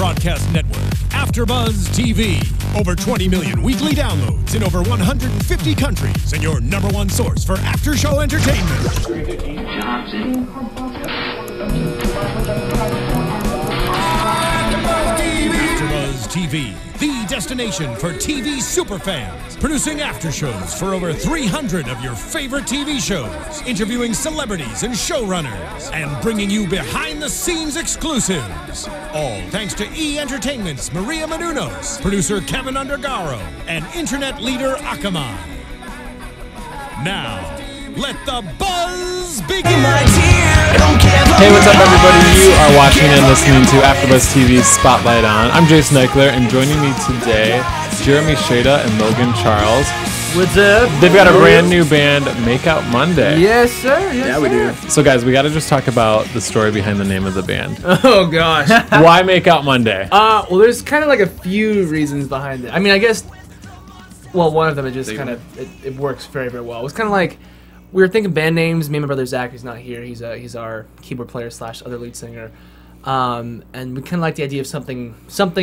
broadcast network, AFTERBUZZ TV. Over 20 million weekly downloads in over 150 countries, and your #1 source for after-show entertainment. AFTERBUZZ TV, the destination for TV superfans. Producing aftershows for over 300 of your favorite TV shows. Interviewing celebrities and showrunners. And bringing you behind-the-scenes exclusives. All thanks to E! Entertainment's Maria Menounos, producer Kevin Undergaro, and internet leader Akamai. Now, let the buzz begin! Hey, what's up, everybody? You are watching and listening to AFTERBUZZ TV's Spotlight On. I'm Jason Ikeler, and joining me today, Jeremy Shada and Logan Charles. What's up? They've got a brand new band, Make Out Monday. Yes, sir. Yes, yeah, we do. So, guys, we got to just talk about the story behind the name of the band. Oh, gosh. Why Make Out Monday? Well, there's kind of like a few reasons behind it. I mean, I guess, well, one of them, it just kind of, it works very, very well. It was kind of like, we were thinking band names. Me and my brother Zach, who's not here, he's our keyboard player / other lead singer. And we kind of like the idea of something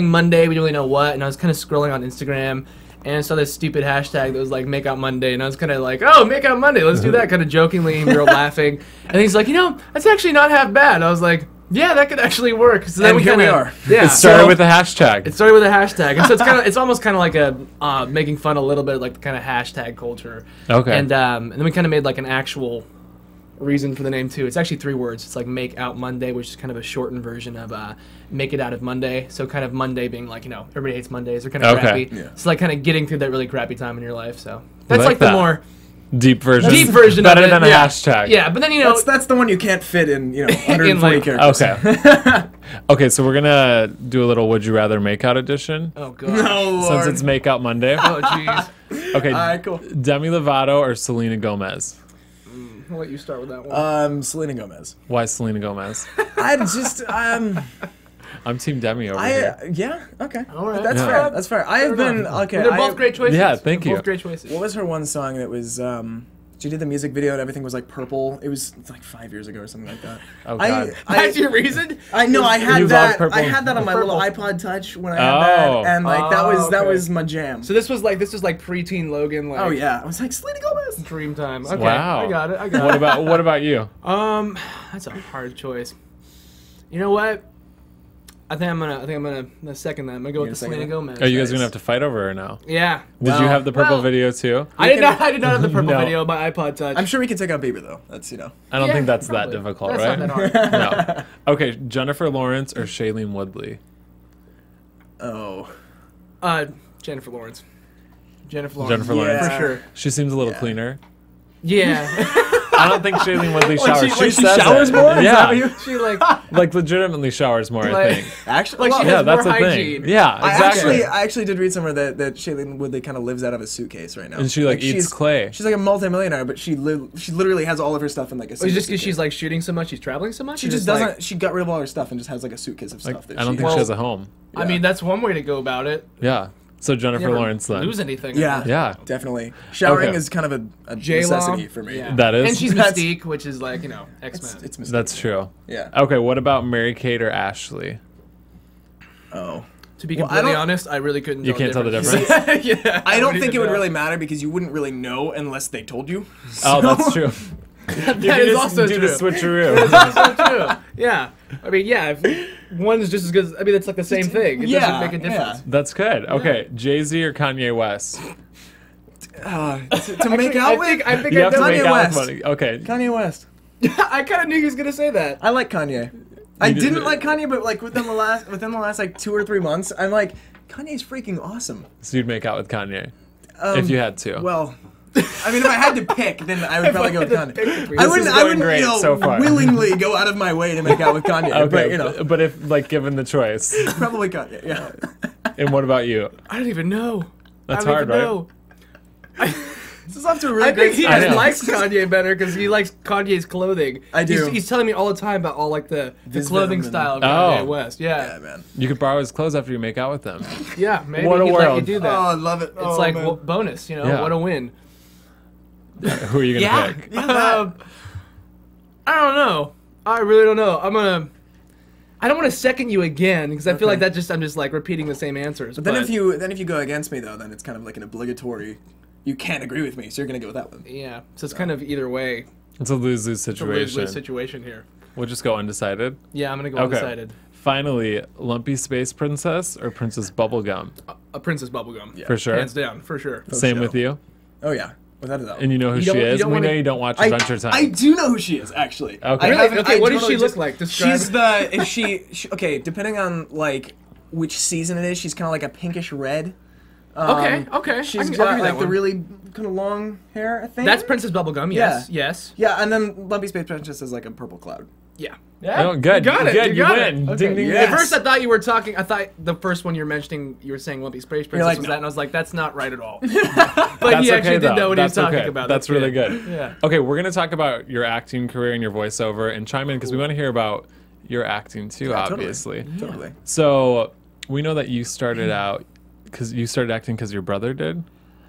Monday. We didn't really know what. And I was kind of scrolling on Instagram and I saw this stupid hashtag that was like Make Out Monday. And I was kind of like, oh, Make Out Monday, let's do that, kind of jokingly. And we were laughing. And he's like, you know, that's actually not half bad. I was like, yeah, that could actually work. So then and here we are. Yeah, it started with a hashtag. It started with a hashtag, and so it's almost kind of like a making fun a little bit of like the kind of hashtag culture. Okay. And then we kind of made like an actual reason for the name too. It's actually 3 words. It's like Make Out Monday, which is kind of a shortened version of Make It Out of Monday. So kind of Monday being like, you know, everybody hates Mondays. They're kind of crappy. Yeah. It's like kind of getting through that really crappy time in your life. So that's like the more deep version. Better than a hashtag. Yeah, but then, you know, that's the one you can't fit in, you know, 140 characters. Okay. Okay, so we're gonna do a little Would You Rather Makeout edition. Oh god. No, Since Lord. it's Makeout Monday. Oh jeez. Okay. All right, cool. Demi Lovato or Selena Gomez? I'll let you start with that one. Selena Gomez. Why Selena Gomez? I'm Team Demi over here. Yeah, okay. All right. That's fair. That's fair. I have been okay. They're both great choices. Yeah, thank you. Both great choices. What was her one song that was? She did the music video and everything was like purple. It was like 5 years ago or something like that. Oh god. That's your reason? I know. I had You that. love purple? I had that on my little iPod Touch when I had that, and like that was my jam. So this was like preteen Logan. Like, Oh yeah, I was like Selena Gomez. Dream time. Okay, Wow. I got it. What about you? That's a hard choice. You know what? I think I'm gonna second that. I'm gonna go with the Selena Gomez. Are you guys gonna have to fight over her now? Yeah. Did you have the purple video too? I did not have the purple No. video on my iPod Touch. I'm sure we can take out Bieber though. That's I don't think that's probably. that difficult, That's right? not that hard. No. Okay, Jennifer Lawrence or Shailene Woodley? Oh. Jennifer Lawrence. Jennifer Lawrence. Jennifer Lawrence. For sure. She seems a little cleaner. Yeah. I don't think Shailene Woodley showers. She says showers it. more? Is that Yeah. what you- She like Legitimately showers more, I Like- think. Actually, Like she Yeah, has that's more the hygiene. thing. Yeah, exactly. I actually did read somewhere that Shailene Woodley kind of lives out of a suitcase right now. And she like eats she's clay. She's like a multimillionaire, but she literally has all of her stuff in like a Is suitcase. it just because she's like shooting so much, she's traveling so much? She or just like- doesn't. She got rid of all her stuff and just has like a suitcase of Like, stuff. That I don't she, think she has a home. I mean, that's one way to go about it. Yeah. So Jennifer You never Lawrence then. lose anything. Yeah, Yeah. definitely. Showering Okay. is kind of a J-Lo. necessity for me. Yeah. That is. And she's That's- Mystique, which is like, you know, X-Men. It's Mystique. That's true. Yeah. Okay, what about Mary-Kate or Ashley? Oh. To be Well, I completely don't- honest, I really couldn't You tell can't tell the difference. Yeah. I don't wouldn't think it even would know. really matter because you wouldn't really know unless they told you. Oh, that's true. That is also do true. the switcheroo. That's also true. Yeah. I mean, yeah, if one's just as good as, I mean, it's like the same thing. It Yeah, doesn't make a difference. That's good. Okay, Jay-Z or Kanye West? To make out with I think You I have to Kanye make out West. with money. Okay. Kanye West. I kind of knew he was gonna say that. I like Kanye. I did- didn't like Kanye, but like within the last like 2 or 3 months, I'm like, Kanye's freaking awesome. So you'd make out with Kanye if you had to. Well, I mean, if I had to pick, then I would probably go with had to pick Kanye. between- I This wouldn't, is I going wouldn't, great you know, so far. willingly go out of my way to make out with Kanye. Okay, But you know, but if like given the choice, probably Kanye. Yeah. and what about you? I don't even know. That's I don't hard, even right? know. This is off to a really I great think he start. just likes Kanye better because he likes Kanye's clothing. I do. He's telling me all the time about all like the This clothing venom style of and- Kanye Oh. West. Yeah, Yeah, man. You could borrow his clothes after you make out with them. yeah. Maybe What a he'd let you world. do that. Oh, I love it. It's like bonus, you know. Yeah. What a win. Who are you gonna pick? I don't know. I really don't know. I don't want to second you again because I feel like I'm just like repeating the same answers. But then if you go against me though, then it's kind of like an obligatory. You can't agree with me, so you're gonna go with that one. Yeah. So it's kind of either way. It's a lose-lose situation. It's a lose-lose situation here. We'll just go undecided. Yeah, I'm gonna go undecided. Finally, Lumpy Space Princess or Princess Bubblegum? A Princess Bubblegum. Yeah. For sure. Hands down, for sure. Same with you. Oh yeah. Without a doubt. And you know who she is? We know you don't watch Adventure Time. I do know who she is, actually. Okay. Really? Okay, what does she look like? Describe she's the... If she... Okay, depending on, like, which season it is, she's kind of like a pinkish red. Okay. She's got, like, the really kind of long hair, I think. That's Princess Bubblegum, yes. Yeah. Yes. Yeah, and then Lumpy Space Princess is like a purple cloud. Yeah. Oh, good. You got it. Good. You got win. it. Ding, ding, Yes. At first, I thought you were talking. I thought the first one you were mentioning, you were saying Lumpy Space Princess like, was no. that, and I was like, that's not right at all. But That's he actually okay, did know what he was That's talking okay. about. That's really good. Yeah. Okay, we're going to talk about your acting career and your voiceover and chime in because we want to hear about your acting too, obviously. Totally. So we know that you started out because you started acting because your brother did.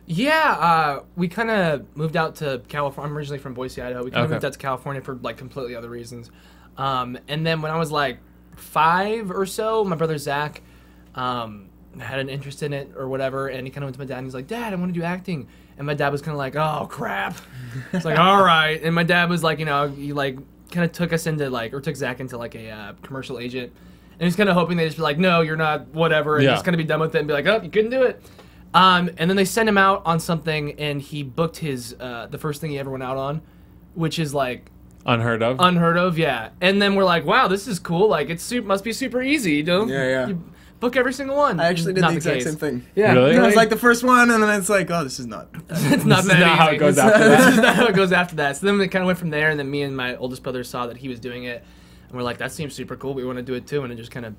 Yeah, we kind of moved out to California. I'm originally from Boise, Idaho. We kind of Okay. moved out to California for like completely other reasons. And then when I was like 5 or so, my brother Zach had an interest in it or whatever, and he kind of went to my dad and he's like, "Dad, I want to do acting." And my dad was kind of like, "Oh crap." It's like, "All right." And my dad was like, you know, he like kind of took us into like, or took Zach into like a commercial agent, and he's kind of hoping they just be like, "No, you're not," whatever, and just kind of be done with it and be like, "Oh, you couldn't do it." And then they sent him out on something, and he booked his the first thing he ever went out on, which is like Unheard of. unheard of, yeah. And then we're like, wow, this is cool. Like must be super easy, you know? Yeah. You book every single one. I actually did Not the exact case. same thing. Yeah, Really? It was like the first one, and then it's like, oh, this is not. it's not This that is not how it easy. goes after This that. is not how it goes after that. So then it kind of went from there, and then me and my oldest brother saw that he was doing it, and we're like, that seems super cool. We want to do it too, and it just kind of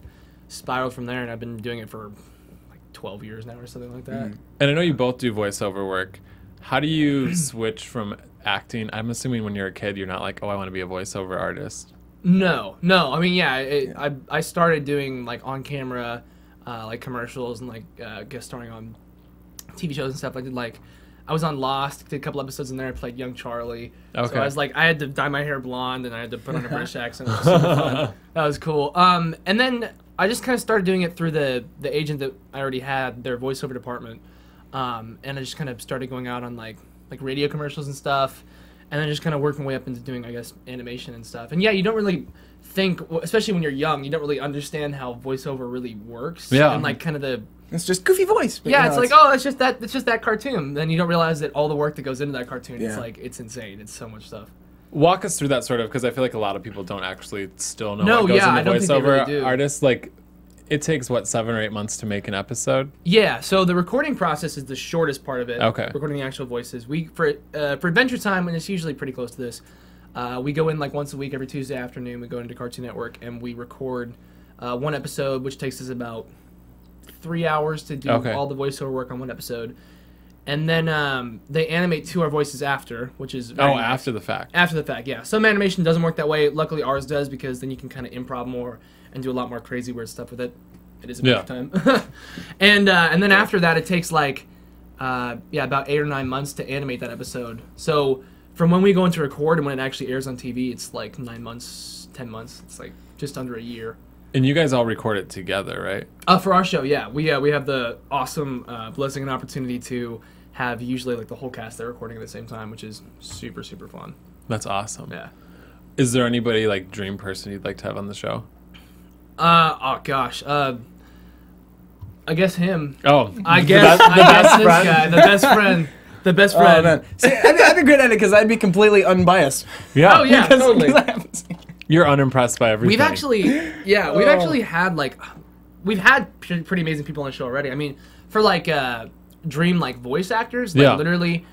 spiraled from there. And I've been doing it for like 12 years now or something like that. And I know you both do voiceover work. How do you switch from acting? I'm assuming when you're a kid, you're not like, oh, I want to be a voiceover artist. No. I mean, yeah, I started doing like on camera, like commercials and like guest starring on TV shows and stuff. I was on Lost, did a couple episodes in there. I played young Charlie. Okay. So I was like, I had to dye my hair blonde and I had to put on a British accent. It was super fun. That was cool. And then I just kind of started doing it through the agent that I already had, their voiceover department. And I just kind of started going out on like radio commercials and stuff, and then just kind of working my way up into doing, I guess, animation and stuff. And yeah, you don't really think, especially when you're young, you don't really understand how voiceover really works. Yeah. And like kind of the It's just goofy voice. But, yeah, you know, it's like, oh, it's just that cartoon. Then you don't realize that all the work that goes into that cartoon. Yeah. It's like it's insane. It's so much stuff. Walk us through that sort of, because I feel like a lot of people don't actually still know No, what goes yeah, into I don't think they voiceover really do. artists. Like, it takes, what, 7 or 8 months to make an episode? Yeah, so the recording process is the shortest part of it. Okay. Recording the actual voices. For Adventure Time, and it's usually pretty close to this, we go in like once a week, every Tuesday afternoon. We go into Cartoon Network and we record one episode, which takes us about 3 hours to do all the voiceover work on one episode. And then they animate to our voices after, which is very nice. After the fact. After the fact, yeah. Some animation doesn't work that way. Luckily, ours does, because then you can kind of improv more and do a lot more crazy weird stuff with it. It is a bit time. And then after that, it takes like about 8 or 9 months to animate that episode. So from when we go into record and when it actually airs on TV, it's like 9 months, 10 months. It's like just under a year. And you guys all record it together, right? For our show, yeah. We have the awesome blessing and opportunity to have usually like the whole cast there recording at the same time, which is super, super fun. That's awesome. Yeah. Is there anybody, like, dream person you'd like to have on the show? Oh gosh. I guess him. Oh, I guess this guy, the best friend. The best friend. Oh, man. See, I'd be great at it because I'd be completely unbiased. Yeah. Oh yeah, totally. I haven't seen it. You're unimpressed by everything. We've actually had we've had pretty amazing people on the show already. I mean, for like dream like voice actors, like literally,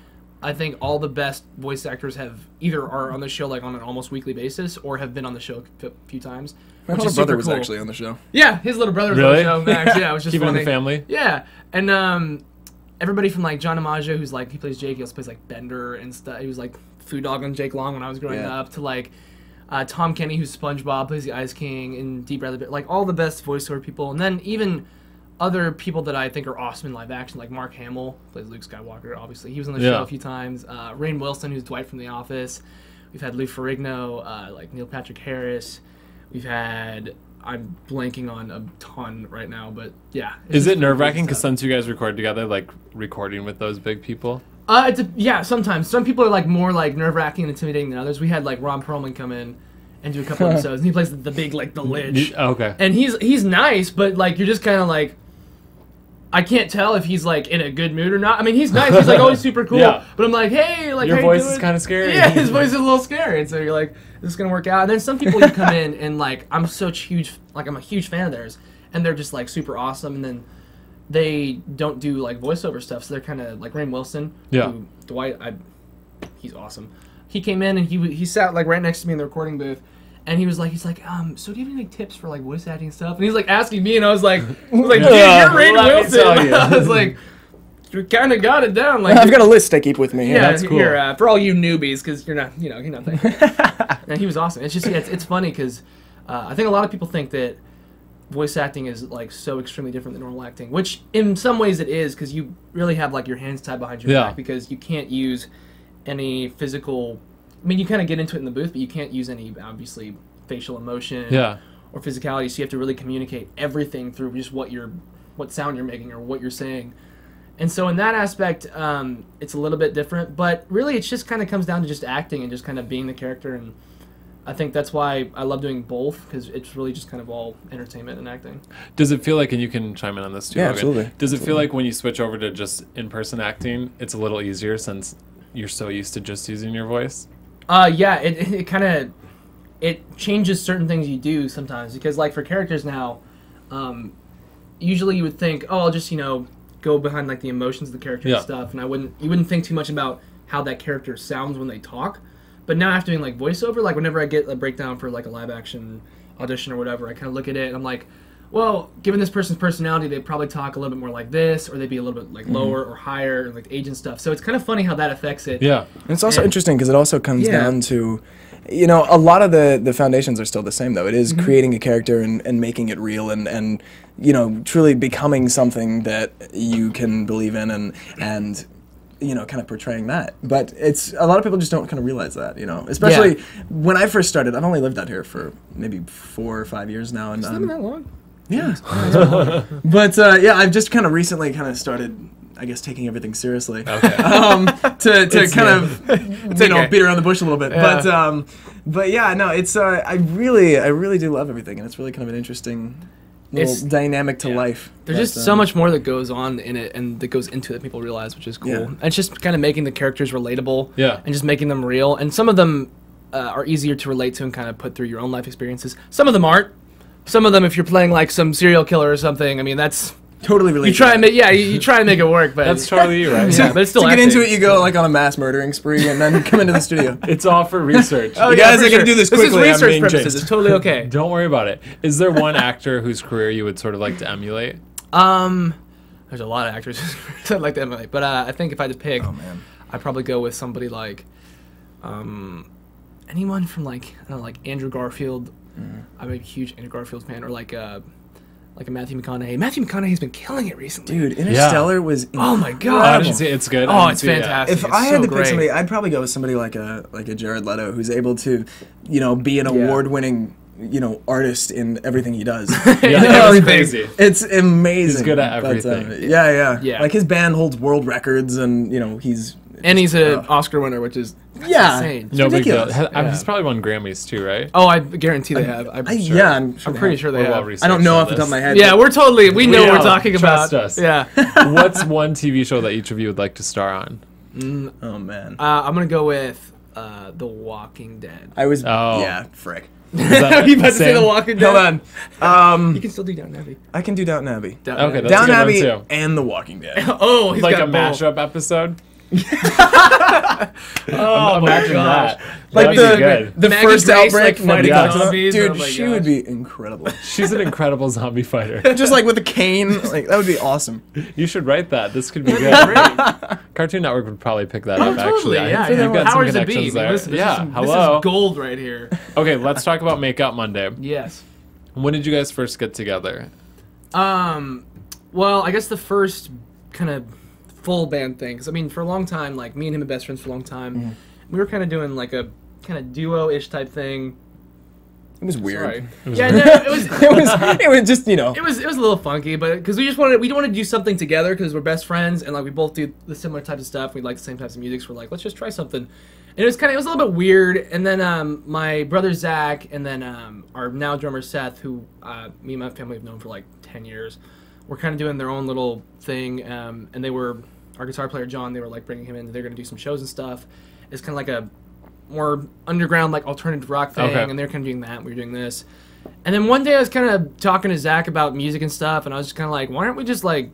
I think all the best voice actors have either are on the show like on an almost weekly basis or have been on the show a few times. My which little is brother super was cool. actually on the show. Yeah, his little brother was Really? on the show, Max. Yeah, it was just Keep it in funny. the family? Yeah, and everybody from like John Amaja, who's like he plays Jake, he also plays like Bender and stuff. He was like Food Dog on Jake Long when I was growing up. To like Tom Kenny, who's SpongeBob, plays the Ice King, and Deep Bradley, like all the best voiceover people, and then even other people that I think are awesome in live action, like Mark Hamill plays Luke Skywalker. Obviously, he was on the show a few times. Rainn Wilson, who's Dwight from The Office. We've had Lou Ferrigno, like Neil Patrick Harris. We've had I'm blanking on a ton right now, but yeah. Is it nerve-wracking because since you guys record together, like recording with those big people? Yeah, sometimes. Some people are like more like nerve-wracking and intimidating than others. We had like Ron Perlman come in and do a couple episodes, and he plays the big, like the lich. Okay. And he's nice, but like you're just kind of like, I can't tell if he's like in a good mood or not. I mean, he's nice. He's like always super cool. Yeah. But I'm like, hey, like your how voice you doing? is kind of scary. Yeah, his voice is a little scary. And so you're like, this is gonna work out. And then some people you come in and like I'm a huge fan of theirs, and they're just like super awesome. And then they don't do like voiceover stuff, so they're kind of like Rainn Wilson. Yeah. Who, Dwight, he's awesome. He came in and he sat like right next to me in the recording booth. And he's like, so do you have any like tips for like voice acting stuff? And he's like asking me, and I was like, dude, you're Rainn Wilson. I was like, you kind of got it down. Like, I've got a list I keep with me. Yeah, that's cool. Here, for all you newbies, because you're not thinking. And he was awesome. It's just it's funny because I think a lot of people think that voice acting is like so extremely different than normal acting, which in some ways it is because you really have like your hands tied behind your back because you can't use any physical. I mean, you kind of get into it in the booth, but you can't use any, obviously, facial emotion or physicality, so you have to really communicate everything through just what sound you're making or what you're saying. And so in that aspect, it's a little bit different, but really it just kind of comes down to just acting and just kind of being the character, and I think that's why I love doing both, because it's really just kind of all entertainment and acting. Does it feel like, and you can chime in on this too, yeah, Logan, absolutely. Does it feel like when you switch over to just in-person acting, it's a little easier since you're so used to just using your voice? Yeah, it kind of changes certain things you do sometimes, because like for characters now, usually you would think, oh, I'll just go behind like the emotions of the character and stuff, and you wouldn't think too much about how that character sounds when they talk. But now after doing like voiceover, like whenever I get a breakdown for like a live action audition or whatever, I kind of look at it and I'm like, well, given this person's personality, they'd probably talk a little bit more like this, or they'd be a little bit like lower or higher, and like age and stuff. So it's kind of funny how that affects it. Yeah. And it's also interesting because it also comes down to, a lot of the foundations are still the same, though. It is creating a character and making it real and truly becoming something that you can believe in and kind of portraying that. But it's a lot of people just don't kind of realize that, especially when I first started. I've only lived out here for maybe 4 or 5 years now. And it's not been that long. Yeah. But I've just kind of recently kind of started, I guess, taking everything seriously. Okay. To kind of beat around the bush a little bit. Yeah. But yeah, no, it's I really do love everything, and it's really kind of an interesting little dynamic to life. There's just so much more that goes on in it and that goes into it that people realize, which is cool. Yeah. And it's just kind of making the characters relatable and just making them real. And some of them are easier to relate to and kind of put through your own life experiences. Some of them aren't. Some of them, if you're playing like some serial killer or something, I mean, that's totally relatable. You try and make you try and make it work, but that's totally you, right? Yeah, but it's still to acting. Get into it, you go like on a mass murdering spree and then come into the studio. It's all for research. Oh, you guys are gonna do this quickly. This is research purposes. It's totally okay. Don't worry about it. Is there one actor whose career you would sort of like to emulate? There's a lot of actors whose I'd like to emulate, but I think if I had to pick, I'd probably go with somebody like, anyone from like Andrew Garfield. I'm a huge Andrew Garfield fan, or like a Matthew McConaughey. Matthew McConaughey's been killing it recently. Dude, Interstellar was incredible. Oh my god! It's good. Oh, it's fantastic. If I had to pick somebody, I'd probably go with somebody like a Jared Leto, who's able to, be an award-winning, artist in everything he does. It's crazy. It's amazing. He's good at everything. But, yeah. Like his band holds world records, and he's an Oscar winner, which is insane. No big deal. He's probably won Grammys too, right? Oh, I guarantee they have. I'm sure. Yeah, I'm pretty sure they have. I don't know off the top of my head. Yeah, we know what we're talking about. Trust us. Yeah. What's one TV show that each of you would like to star on? Oh man. I'm gonna go with The Walking Dead. Frick. You about to say The Walking Dead? Hold on. You can still do Downton Abbey. I can do Downton Abbey. Okay, that's Downton a Abbey good one too. and The Walking Dead. Oh, he's like got a both. mashup episode. Oh my Imagine gosh. that. Like the Maggie first Grace, outbreak, like, fighting zombies. dude, Oh my she gosh. would be incredible. She's an incredible zombie fighter. Just like with a cane, like that would be awesome. You should write that. This could be good. Cartoon Network would probably pick that up. Totally, Actually, yeah. You've got some Powers that connections be. there. This Hello. is gold right here. Okay, let's talk about Makeup Monday. Yes. When did you guys first get together? Well, I guess the first kind of full band thing. 'Cause, I mean, for a long time, like me and him have been best friends for a long time. We were kind of doing like a kind of duo-ish type thing. It was weird. Sorry. It was Yeah, weird. no, it was. It was just, you know. It was a little funky, but because we wanted to do something together because we're best friends and like we both do the similar types of stuff. We like the same types of music, so we're like, let's just try something. And it was a little bit weird. And then my brother Zach and then our now drummer Seth, who me and my family have known for like 10 years, were kind of doing their own little thing. And they were our guitar player John. They were like bringing him in. They're gonna do some shows and stuff. It's kind of like a more underground like alternative rock thing, and they're kind of doing that. We were doing this. And then one day I was kind of talking to Zach about music and stuff, and I was just kind of like, why aren't we just like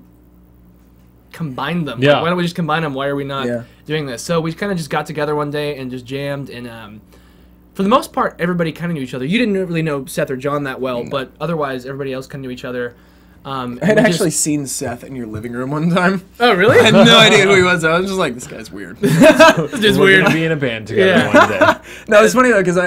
combine them? Yeah. Like, why don't we just combine them? Why are we not doing this? So we kind of just got together one day and just jammed, and for the most part, everybody kind of knew each other. You didn't really know Seth or John that well, but otherwise, everybody else kind of knew each other. I had actually seen Seth in your living room one time. Oh, really? I had no idea who he was. I was just like, this guy's weird. It's just We're weird. gonna be in a band together one day. No, it's funny though, because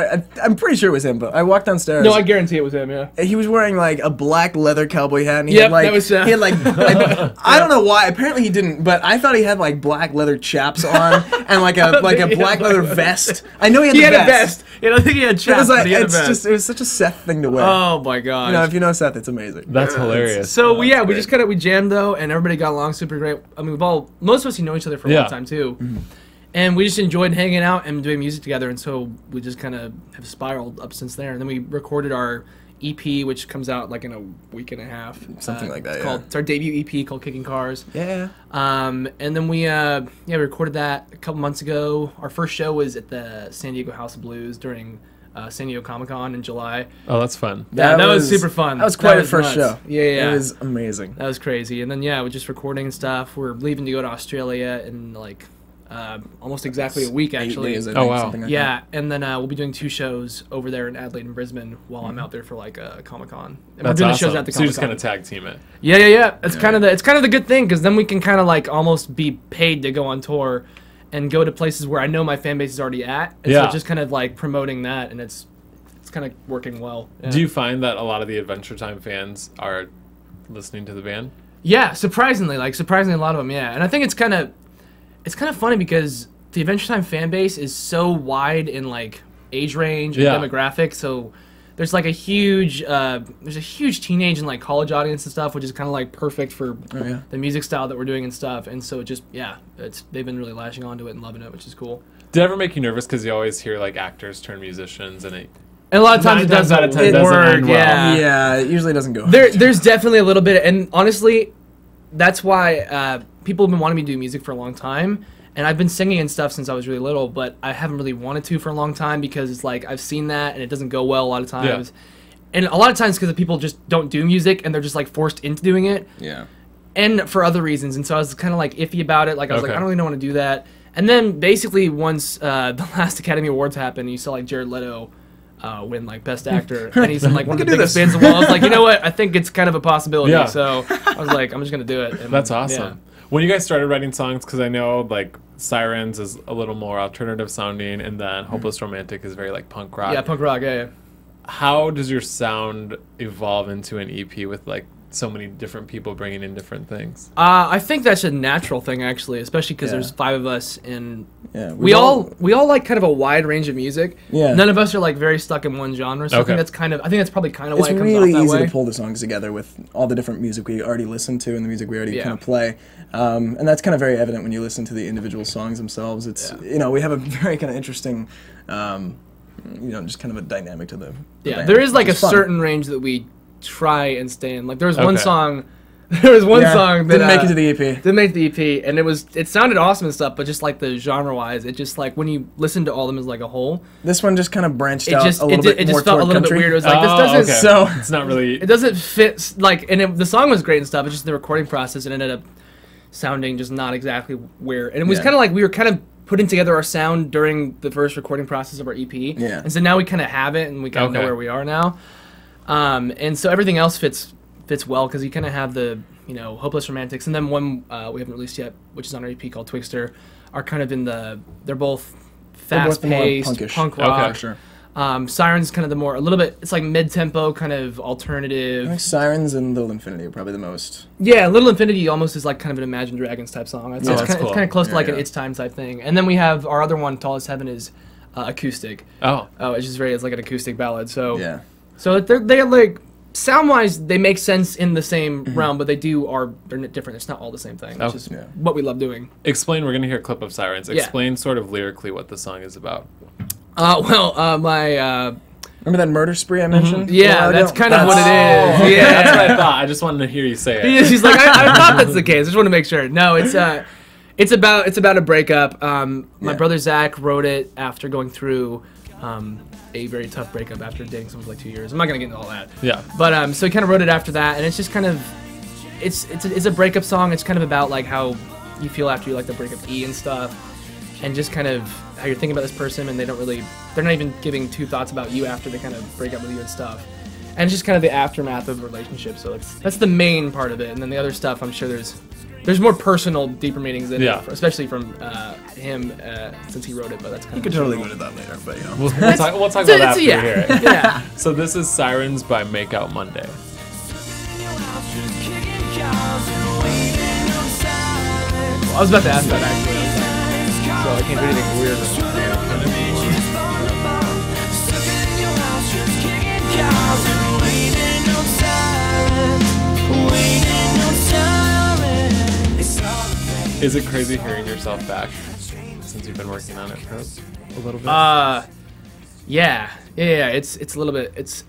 I'm pretty sure it was him, but I walked downstairs. No, I guarantee it was him, yeah. He was wearing like a black leather cowboy hat, and he Yep, had like that was Seth. he had like I don't know why. Apparently he didn't, but I thought he had like black leather chaps on and like a black leather vest. I know he had He the had a vest. I don't think he had chaps, Like, but he had a it's vest. just it was such a Seth thing to wear. Oh my god! You know, if you know Seth, it's amazing. That's hilarious. So we just we jammed though, and everybody got along super great. I mean, most of us know each other for a long time too, and we just enjoyed hanging out and doing music together. And so we just kind of have spiraled up since there. And then we recorded our EP, which comes out like in a week and a half, Something like that. It's our debut EP called Kicking Cars. Yeah. And then we recorded that a couple months ago. Our first show was at the San Diego House of Blues during San Diego Comic-Con in July. Oh, that's fun. Yeah, that was super fun. That was quite a was first nuts. show. Yeah. It was amazing. That was crazy. And then we're just recording and stuff. We're leaving to go to Australia in like almost exactly a week 8 actually. days, I Oh, think, wow. something like Yeah, and then we'll be doing 2 shows over there in Adelaide and Brisbane while I'm out there for like Comic-Con. And That's we're doing awesome. the shows at the So you just Comic-Con. kind of tag team it. Yeah. It's kind of the good thing because then we can kind of like almost be paid to go on tour and go to places where I know my fan base is already at. And so it's just kind of like promoting that, and it's kind of working well. Yeah. Do you find that a lot of the Adventure Time fans are listening to the band? Yeah, surprisingly a lot of them. Yeah, and I think it's kind of funny because the Adventure Time fan base is so wide in like age range and demographic. So there's like a huge teenage and like college audience and stuff, which is kind of like perfect for the music style that we're doing and stuff. And so they've been really lashing onto it and loving it, which is cool. Did it ever make you nervous because you always hear like actors turn musicians and And a lot of times it doesn't out of 10 doesn't work. end well. Yeah, it usually doesn't go. There's definitely a little bit, and honestly, that's why people have been wanting me to do music for a long time. And I've been singing and stuff since I was really little, but I haven't really wanted to for a long time because it's like I've seen that and it doesn't go well a lot of times. Yeah. And a lot of times because people just don't do music and they're just like forced into doing it. Yeah. And for other reasons. And so I was kind of like iffy about it. Like I was like, I don't really want to do that. And then basically once the last Academy Awards happened, you saw like Jared Leto win like Best Actor, and he's in like one of the biggest bands of all. I was like, you know what? I think it's kind of a possibility. Yeah. So I was like, I'm just gonna do it. And, that's awesome. When you guys started writing songs, because I know like Sirens is a little more alternative sounding, and then Hopeless Romantic is very like punk rock. Yeah, punk rock. Yeah. How does your sound evolve into an EP with like so many different people bringing in different things? I think that's a natural thing actually, especially because there's 5 of us, and we all like kind of a wide range of music. Yeah. None of us are like very stuck in one genre. So I think that's probably kind of why it comes really off that easy way. to pull the songs together with all the different music we already listen to and the music we already kind of play. And that's kind of very evident when you listen to the individual songs themselves. It's we have a very kind of interesting just kind of a dynamic to the band, there is like a fun. certain range that we try and stay in. Like there was one song that didn't make it to the EP. Didn't make the EP, and it sounded awesome and stuff, but just like the genre wise, it just like when you listen to all of them as like a whole, this one just kind of branched out a little bit it more just felt toward a little country. bit weird. It was like this doesn't so it's not really it doesn't fit like, and the song was great and stuff. It's just the recording process, it ended up sounding just not exactly where, and it was kind of like we were kind of putting together our sound during the first recording process of our EP, and so now we kind of have it and we kind of know where we are now, and so everything else fits well because you kind of have the Hopeless Romantics, and then one we haven't released yet, which is on our EP called Twixter, are kind of they're both fast-paced punk rock. Sure. Sirens is kind of the more, a little bit, it's like mid-tempo, kind of alternative. I think Sirens and Little Infinity are probably the most. Yeah, Little Infinity almost is like kind of an Imagine Dragons type song. It's kind of close to like an It's Time type thing. And then we have our other one, Tallest Heaven, is acoustic. Oh, It's like an acoustic ballad. So Yeah. so they're like sound wise they make sense in the same realm, but they're different. It's not all the same thing. Which is what we love doing. explain. We're gonna hear a clip of Sirens. Explain sort of lyrically what the song is about. Remember that murder spree I mentioned? Yeah, that's kind of what it is. Yeah, That's what I thought. I just wanted to hear you say it. She's like, I thought that's the case. I just want to make sure. No, it's about a breakup. My brother Zach wrote it after going through a very tough breakup after dating someone for like 2 years. I'm not gonna get into all that. Yeah. But so he kind of wrote it after that, and it's just kind of it's a breakup song. It's kind of about like how you feel after you like the breakup and stuff, and just kind of how you're thinking about this person, and they're not even giving two thoughts about you after they kind of break up with you and stuff. And it's just kind of the aftermath of the relationship. So that's the main part of it, and then the other stuff, I'm sure there's more personal, deeper meanings in it, especially from him since he wrote it. But that's kind You of could totally go into that later, but We'll talk about that after we hear it. Yeah. So this is Sirens by Make Out Monday. I was about to ask that actually. So I can't do anything weird. Is it crazy hearing yourself back since you've been working on it for a little bit? Yeah. It's a little bit. It's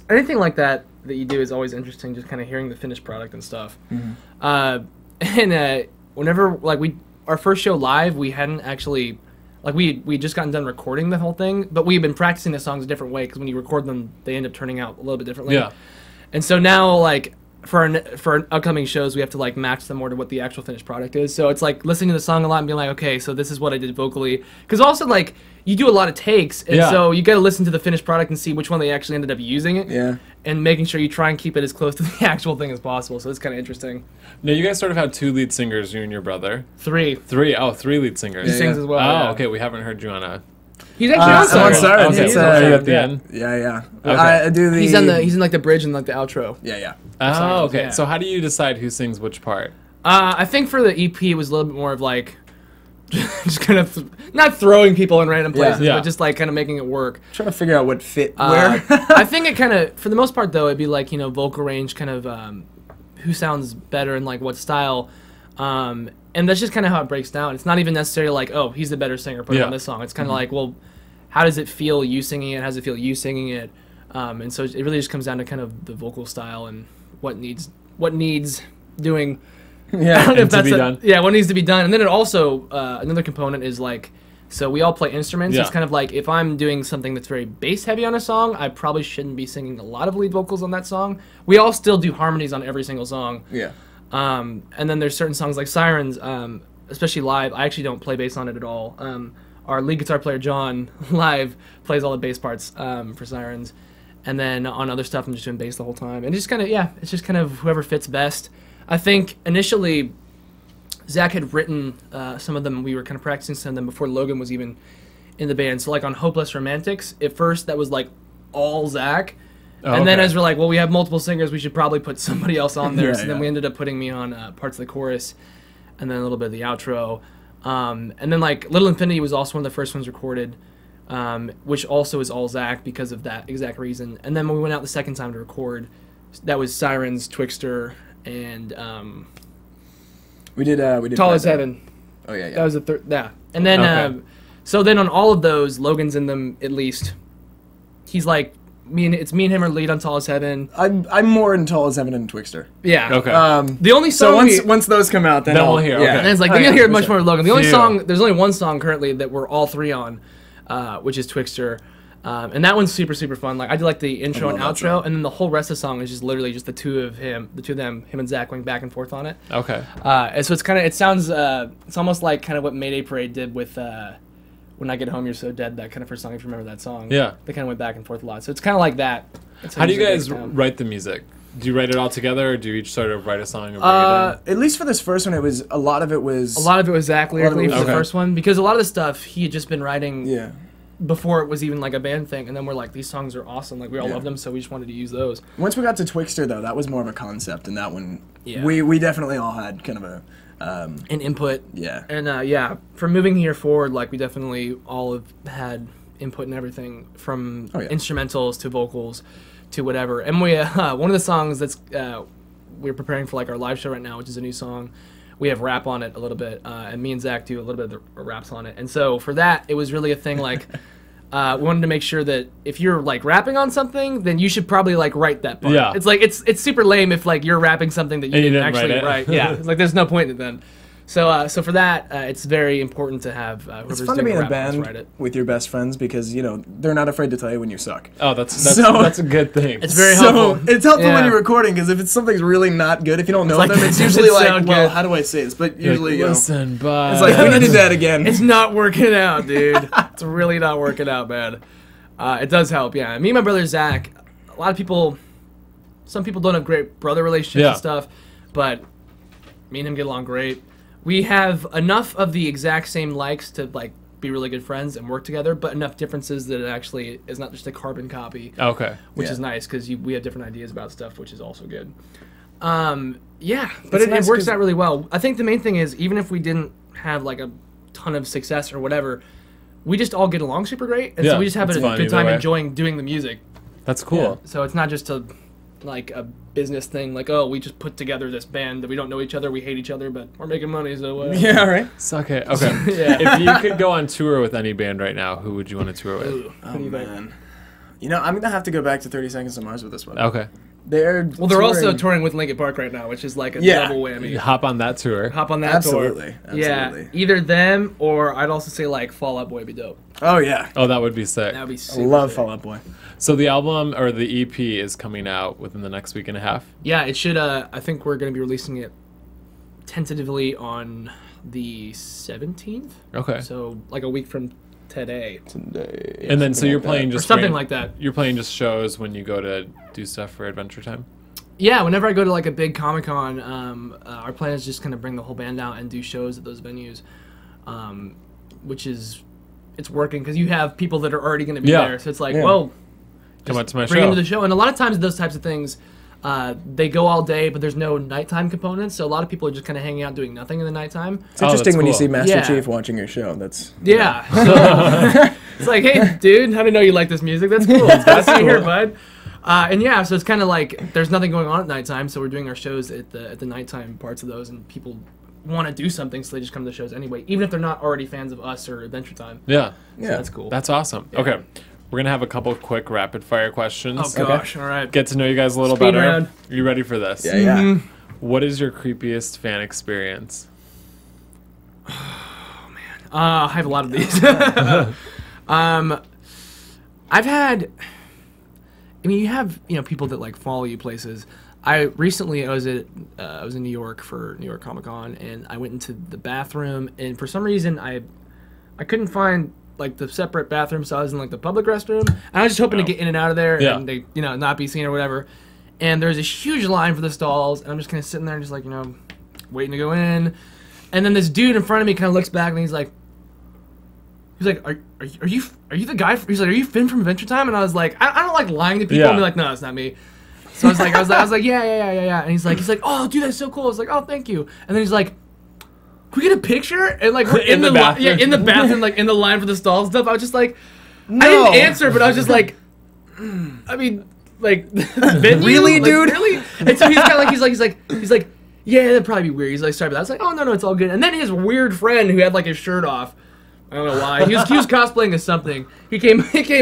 anything like that you do is always interesting. Just kind of hearing the finished product and stuff. And whenever our first show live, we hadn't actually we just gotten done recording the whole thing, but we've been practicing the songs a different way because when you record them, they end up turning out a little bit differently. Yeah. And so now for our upcoming shows, we have to match them more to what the actual finished product is. So it's like listening to the song a lot and being like, okay, so this is what I did vocally. Because also you do a lot of takes, and so you got to listen to the finished product and see which one they actually ended up using it. Yeah. And making sure you try and keep it as close to the actual thing as possible. So it's kind of interesting. Now you guys sort of have two lead singers, you and your brother. Three. Oh, three lead singers. He sings as well. Oh, okay. We haven't heard you on a. He's actually on Sirens. Okay, at the end. Yeah. Okay. I do the. He's in the bridge and the outro. Yeah. Oh, okay. Yeah. So how do you decide who sings which part? I think for the EP it was a little bit more of just kind of not throwing people in random places, but just kind of making it work. Trying to figure out what fit where. I think it kind of, for the most part though, it'd be vocal range, kind of who sounds better and what style. And that's just kind of how it breaks down. It's not even necessarily oh, he's the better singer, put him on this song. It's kind of well, how does it feel you singing it? How does it feel you singing it? And so it really just comes down to kind of the vocal style and what needs doing. Yeah, to be done. Yeah, what needs to be done. And then it also, another component is so we all play instruments. Yeah. It's kind of if I'm doing something that's very bass heavy on a song, I probably shouldn't be singing a lot of lead vocals on that song. We all still do harmonies on every single song. Yeah. And then there's certain songs like Sirens, especially live. I actually don't play bass on it at all. Our lead guitar player, John, live plays all the bass parts for Sirens. And then on other stuff, I'm just doing bass the whole time. And it's just kind of whoever fits best. I think initially, Zach had written some of them. We were kind of practicing some of them before Logan was even in the band. So on Hopeless Romantics, at first that was all Zach. And then as we're we have multiple singers, we should probably put somebody else on there. Then we ended up putting me on parts of the chorus and then a little bit of the outro. And then Little Infinity was also one of the first ones recorded, which also is all Zach because of that exact reason. And then when we went out the second time to record, that was Sirens, Twixter, and we did Tall as Heaven. Oh yeah. That was the third. Yeah. And then so then on all of those, Logan's in them at least. He's it's me and him are lead on Tall as Heaven. I'm more in Tall as Heaven and Twixter. Yeah. Okay. The only song once those come out, then we'll hear. Yeah. And it's then you'll hear much more Logan. The only song, there's only one song currently that we're all three on, which is Twixter. And that one's super, super fun. I do the intro and outro, and then the whole rest of the song is just literally just the two of them, him and Zach going back and forth on it. Okay. And so it sounds, it's almost like kind of what Mayday Parade did with When I Get Home You're So Dead, that kind of first song, if you remember that song. Yeah. They kind of went back and forth a lot. So it's kind of like that. How do you guys write the music? Do you write it all together, or do you each sort of write a song and bring it in? At least for this first one, a lot of it was Zach lyrically for the first one, because a lot of the stuff he had just been writing. Yeah. Before it was even a band thing, and then we're these songs are awesome, we all love them, so we just wanted to use those. Once we got to Twixter though, that was more of a concept, and that one we definitely all had kind of a an input. Yeah. And from moving here forward, we definitely all have had input and everything, from Oh, yeah. instrumentals to vocals to whatever. And we one of the songs that's we're preparing for like our live show right now, which is a new song. We have rap on it a little bit, and me and Zach do a little bit of the raps on it. And so for that, it was really a thing like we wanted to make sure that if you're like rapping on something, then you should probably like write that part. Yeah. It's like it's super lame if like you're rapping something that you didn't actually write. Yeah, it's like there's no point in it then. So for that, it's very important to have whoever's It's fun to be doing in a the rap write band it. with your best friends because, you know, they're not afraid to tell you when you suck. Oh, that's So- that's a good thing. It's very helpful. It's helpful Yeah. when you're recording because if it's something's really not good, if you don't know like, them, it's that usually doesn't like, sound well, good. how do I say this? But You're usually, like, you know, listen, but it's like, we need to do that again. It's not working out, dude. It's really not working out, man. It does help, yeah. Me and my brother Zach, a lot of people, some people don't have great brother relationships Yeah. and stuff, but me and him get along great. We have enough of the exact same likes to like be really good friends and work together, but enough differences that it actually is not just a carbon copy, Okay. which Yeah. is nice because we have different ideas about stuff, which is also good. Yeah, but It's it nice works 'cause- out really well. I think the main thing is even if we didn't have like a ton of success or whatever, we just all get along super great, and Yeah, so we just have a it's fun good either time way. enjoying doing the music. That's cool. So it's not just like a business thing, like, oh, we just put together this band that we don't know each other, we hate each other, but we're making money, so Yeah, right. Suck it. Okay. Yeah. If you could go on tour with any band right now, who would you want to tour with? Ooh, Oh, what do you think? man. You know, I'm going to have to go back to 30 Seconds to Mars with this one. Okay. They're also touring with Linkin Park right now, which is like a Yeah. double whammy. Hop on that tour. Hop on that Absolutely, tour. Yeah, absolutely. either them or I'd also say like Fall Out Boy would be dope. Oh, yeah. Oh, that would be sick. That would be I super love sick. Fall Out Boy. So the album or the EP is coming out within the next week and a half. Yeah, it should. I think we're going to be releasing it tentatively on the 17th. Okay. So like a week from today, Today. And then so you're playing or just something like that. You're playing just shows when you go to do stuff for Adventure Time. Yeah, whenever I go to like a big Comic-Con, our plan is just kind of bring the whole band out and do shows at those venues, which is it's working because you have people that are already going to be Yeah. there. So it's like, Yeah. well, Come out to my bring show. them to the show. And a lot of times those types of things, they go all day, but there's no nighttime components. So a lot of people are just kind of hanging out doing nothing in the nighttime. It's interesting that's when you cool. see Master Yeah. Chief watching your show. That's Yeah. So it's like, hey, dude, how do you know you like this music? That's cool. It's nice to see you here, bud. And yeah, so it's kind of like there's nothing going on at nighttime, so we're doing our shows at the nighttime parts of those, and people want to do something, so they just come to the shows anyway, even if they're not already fans of us or Adventure Time. Yeah. So that's cool. That's awesome. Okay. We're going to have a couple quick rapid fire questions. Oh gosh, all right. Get to know you guys a little Speed better. round. Are you ready for this? yeah. What is your creepiest fan experience? I have a lot of these. I've had. I mean, you have people that like follow you places. I was in New York for New York Comic Con, and I went into the bathroom, and for some reason I couldn't find like the separate bathroom, so I was in like the public restroom. And I was just hoping to get in and out of there, Yeah. and they not be seen or whatever. And there's this huge line for the stalls, and I'm just kind of sitting there, and just like waiting to go in. And then this dude in front of me kind of looks back, and he's like, are you the guy? He's like, are you Finn from Adventure Time? And I was like, I don't like lying to people Yeah. and be like, no, it's not me. So I was like, yeah. And he's like, oh, dude, that's so cool. I was like, oh, thank you. And then he's like, can we get a picture? And like we're In the bathroom. in the bathroom, like in the line for the stalls and stuff. I was just like, No. I didn't answer, but I was just like, I mean, like, venue? Really, Like, dude? Really? And so he's kind of like, he's like, yeah, that'd probably be weird. He's like, sorry, but I was like, oh no, it's all good. And then his weird friend who had like his shirt off. I don't know why. He was cosplaying as something. He came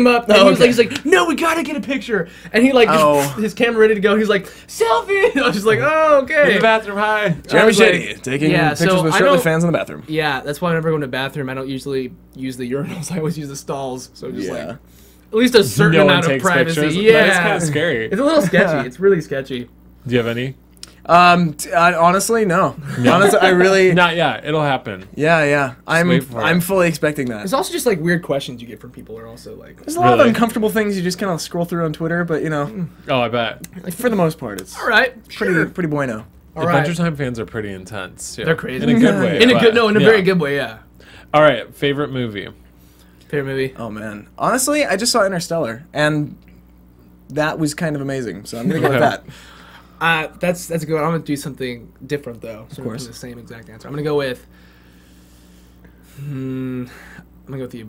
up and he's like, no, we gotta get a picture. And he like just, his camera ready to go. He's like, selfie. I was just like, oh, okay. In the bathroom, hi. Jeremy was like- Shady taking Yeah, pictures so with I shirtless don't- fans in the bathroom. Yeah, that's why whenever I go to the bathroom, I don't usually use the urinals. I always use the stalls. So just like Yeah. at least a certain No one amount of takes privacy. pictures. Yeah, That is kind of scary. It's a little sketchy. It's really sketchy. Do you have any? Honestly, no. Honestly, I really. Not yet. It'll happen. Yeah. wait for I'm it. fully expecting that. There's also just like weird questions you get from people are also like There's a lot of Really? uncomfortable things you just kind of scroll through on Twitter, but Oh, I bet. for the most part, it's all right, pretty bueno. all right. Adventure Time fans are pretty intense. Yeah. They're crazy. In a good way. In a good, but- no, in a yeah. very good way. Yeah. All right. Favorite movie? Favorite movie. Oh man, honestly, I just saw Interstellar, and that was kind of amazing. So I'm gonna go with Okay. that. That's a good one. I'm gonna do something different though. So of course. the same exact answer. I'm gonna go with. I'm gonna go with the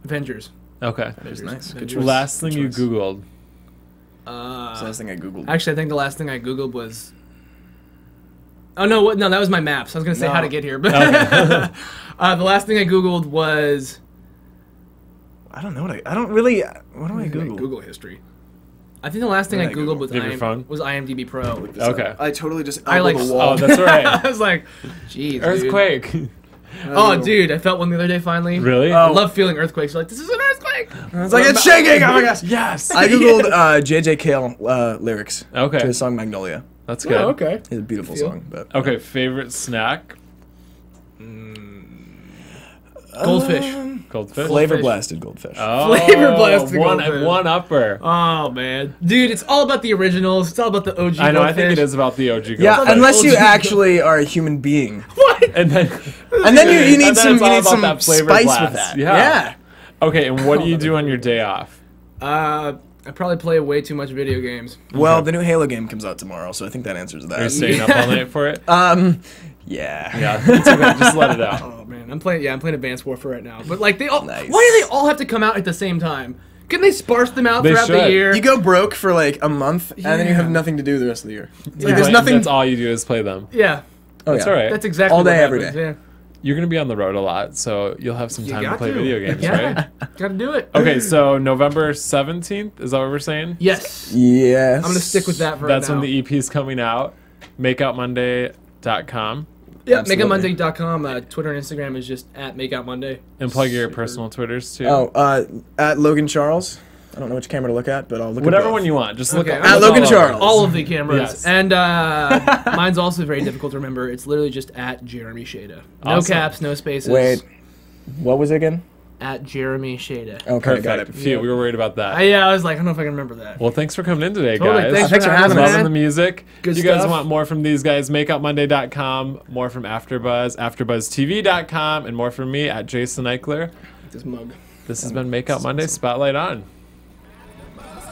Avengers. Okay. That's nice. Good Avengers. choice. Last thing Good you choice. Googled. That's the last thing I Googled. Actually, I think the last thing I Googled was... Oh, no, what? No, that was my maps. I was going to say how to get here. But the last thing I Googled was... I don't know what I don't really... What do I Google? Google history. I think the last thing I Googled was, You have your phone? was IMDb Pro. Okay. I totally just I like... elbowed the wall. Oh, that's right. I was like, jeez, Earthquake. Oh, dude, I felt one the other day finally. Really? I love feeling earthquakes. You're like, this is an earthquake. I was like, it's shaking! Oh my gosh! Yes. I Googled J.J. Cale lyrics Okay. to the song Magnolia. That's good. Oh, okay. It's a beautiful song. But Okay, favorite snack? Goldfish. Goldfish? Flavor blasted goldfish. Oh, Flavor blasted goldfish. one upper. Oh, man. Dude, it's all about the originals. It's all about the OG I know, I goldfish. think it is about the OG goldfish. Yeah, like unless you old- actually are a human being. What? And then You need and then some it's all about some that flavor spice blast. with that. Yeah. Okay, and what do you do on your day off? I probably play way too much video games. Well, the new Halo game comes out tomorrow, so I think that answers Are you that. staying up all night for it? Yeah. Yeah, it's okay. Just let it out. Oh, man. I'm playing Advanced Warfare right now. But, like, they all... Nice. Why do they all have to come out at the same time? Couldn't they sparse them out They throughout the should. year? You go broke for like a month, and then you have Yeah. nothing to do the rest of the year. It's Yeah. like, there's nothing. That's all you do is play them. Yeah. Oh, That's yeah. all right. That's exactly All day, what every happens, day. Yeah. You're going to be on the road a lot, so you'll have some You time to got play video games, Yeah. right? Gotta do it. Okay, so November 17th, is that what we're saying? Yes. Yes. I'm gonna stick with that for That's right now. when the EP's coming out. Makeoutmonday.com. Yeah, Absolutely. makeoutmonday.com. Twitter and Instagram is just at makeoutmonday. And plug your personal Twitters, too. Oh, at Logan Charles. I don't know which camera to look at, but I'll look Whatever at both. one you want. Just look Okay, at at Logan all Charles. of All of the cameras. Yes. And mine's also very difficult to remember. It's literally just at Jeremy Shada. No Awesome. caps, no spaces. Wait, what was it again? At Jeremy Shada. Okay, got it. Perfect. Phew, we were worried about that. I was like, I don't know if I can remember that. Well, thanks for coming in today, Totally, guys. thanks for having us, Loving man. the music. Good you guys stuff. want more from these guys, makeoutmonday.com, more from AfterBuzz, AfterBuzzTV.com, and more from me at Jason Ikeler. This mug. This has been Make Out Monday. Spotlight on.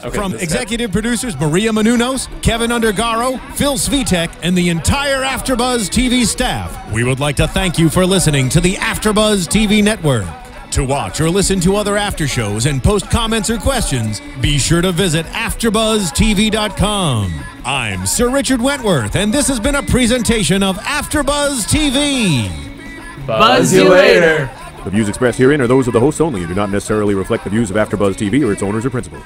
Okay, From this guy. executive producers Maria Menounos, Kevin Undergaro, Phil Svitek, and the entire AfterBuzz TV staff, we would like to thank you for listening to the AfterBuzz TV network. To watch or listen to other after shows and post comments or questions, be sure to visit AfterBuzzTV.com. I'm Sir Richard Wentworth, and this has been a presentation of AfterBuzz TV. Buzz you later. The views expressed herein are those of the hosts only and do not necessarily reflect the views of AfterBuzz TV or its owners or principals.